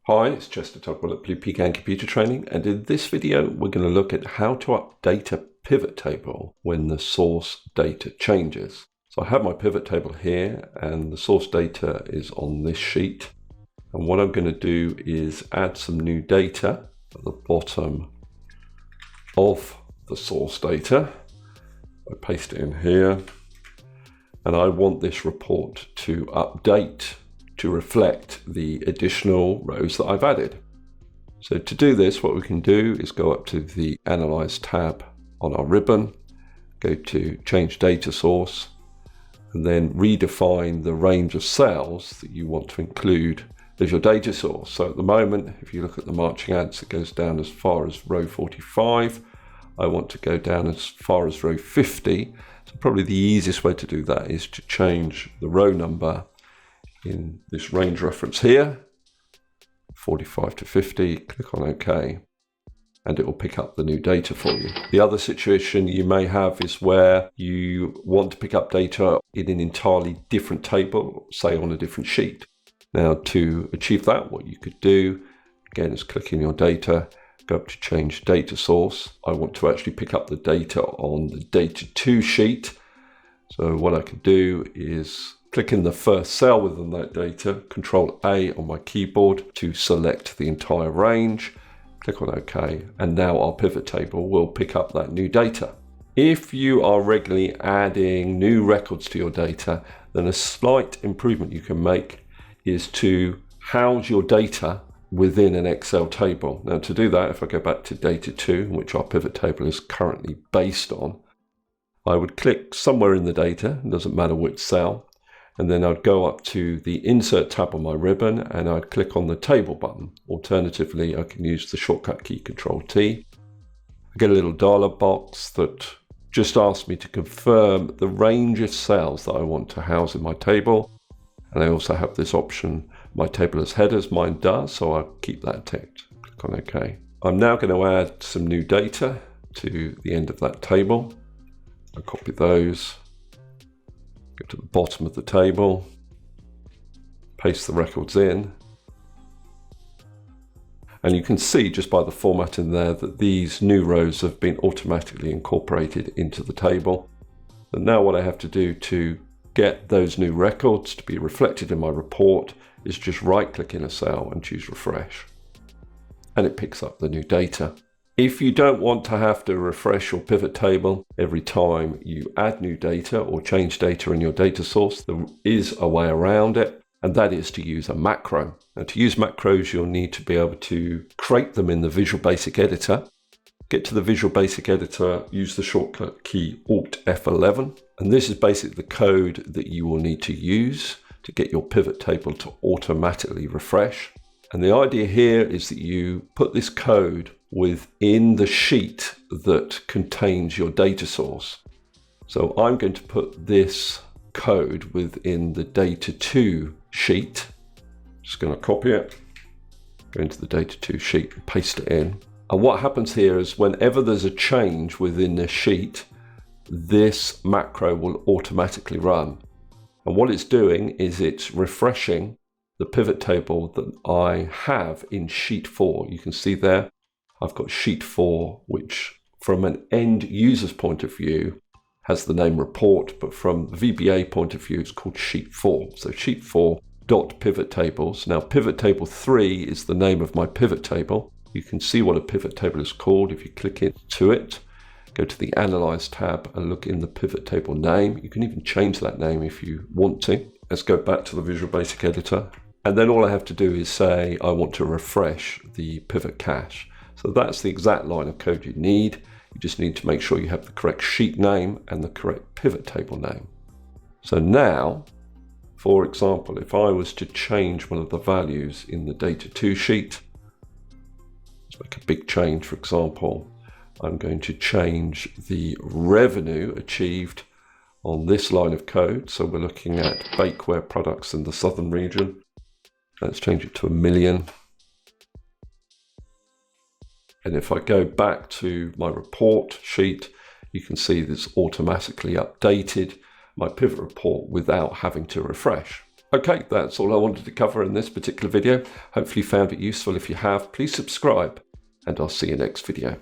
Hi, it's Chester Tugwell at Blue Pecan Computer Training, and in this video we're going to look at how to update a pivot table when the source data changes. So I have my pivot table here and the source data is on this sheet, and what I'm going to do is add some new data at the bottom of the source data. I paste it in here, and I want this report to update to reflect the additional rows that I've added. So to do this, what we can do is go up to the Analyze tab on our ribbon, go to Change Data Source, and then redefine the range of cells that you want to include as your data source. So at the moment, if you look at the marching ants, it goes down as far as row 45. I want to go down as far as row 50. So probably the easiest way to do that is to change the row number in this range reference here, 45 to 50, click on OK, and it will pick up the new data for you. The other situation you may have is where you want to pick up data in an entirely different table, say on a different sheet. Now to achieve that, what you could do, again, is click in your data, go up to Change Data Source. I want to actually pick up the data on the Data 2 sheet. So what I can do is click in the first cell within that data, Control A on my keyboard to select the entire range, click on OK, and now our pivot table will pick up that new data. If you are regularly adding new records to your data, then a slight improvement you can make is to house your data within an Excel table. Now to do that, if I go back to Data 2, which our pivot table is currently based on, I would click somewhere in the data, it doesn't matter which cell, and then I'd go up to the Insert tab on my ribbon and I'd click on the Table button. Alternatively, I can use the shortcut key Control T. I get a little dialog box that just asks me to confirm the range of cells that I want to house in my table. And I also have this option, my table as headers, mine does, so I'll keep that ticked. Click on OK. I'm now going to add some new data to the end of that table. I'll copy those. Go to the bottom of the table, paste the records in, and you can see just by the format in there that these new rows have been automatically incorporated into the table. And now what I have to do to get those new records to be reflected in my report is just right-click in a cell and choose Refresh, and it picks up the new data. If you don't want to have to refresh your pivot table every time you add new data or change data in your data source, there is a way around it, and that is to use a macro. Now to use macros, you'll need to be able to create them in the Visual Basic Editor. Get to the Visual Basic Editor, use the shortcut key Alt F11, and this is basically the code that you will need to use to get your pivot table to automatically refresh. And the idea here is that you put this code within the sheet that contains your data source. So I'm going to put this code within the Data 2 sheet. Just going to copy it, go into the Data 2 sheet and paste it in. And what happens here is whenever there's a change within this sheet, this macro will automatically run. And what it's doing is it's refreshing the pivot table that I have in sheet 4. You can see there, I've got sheet 4, which from an end user's point of view has the name report, but from the VBA point of view, it's called sheet 4. So sheet 4 dot pivot tables. Now pivot table 3 is the name of my pivot table. You can see what a pivot table is called if you click into it. Go to the Analyze tab and look in the pivot table name. You can even change that name if you want to. Let's go back to the Visual Basic Editor. And then all I have to do is say I want to refresh the pivot cache. So that's the exact line of code you need. You just need to make sure you have the correct sheet name and the correct pivot table name. So now, for example, if I was to change one of the values in the Data 2 sheet, let's make a big change, for example, I'm going to change the revenue achieved on this line of code. So we're looking at bakeware products in the southern region. Let's change it to 1 million. And if I go back to my report sheet, you can see this automatically updated my pivot report without having to refresh. Okay, that's all I wanted to cover in this particular video. Hopefully you found it useful. If you have, please subscribe, and I'll see you next video.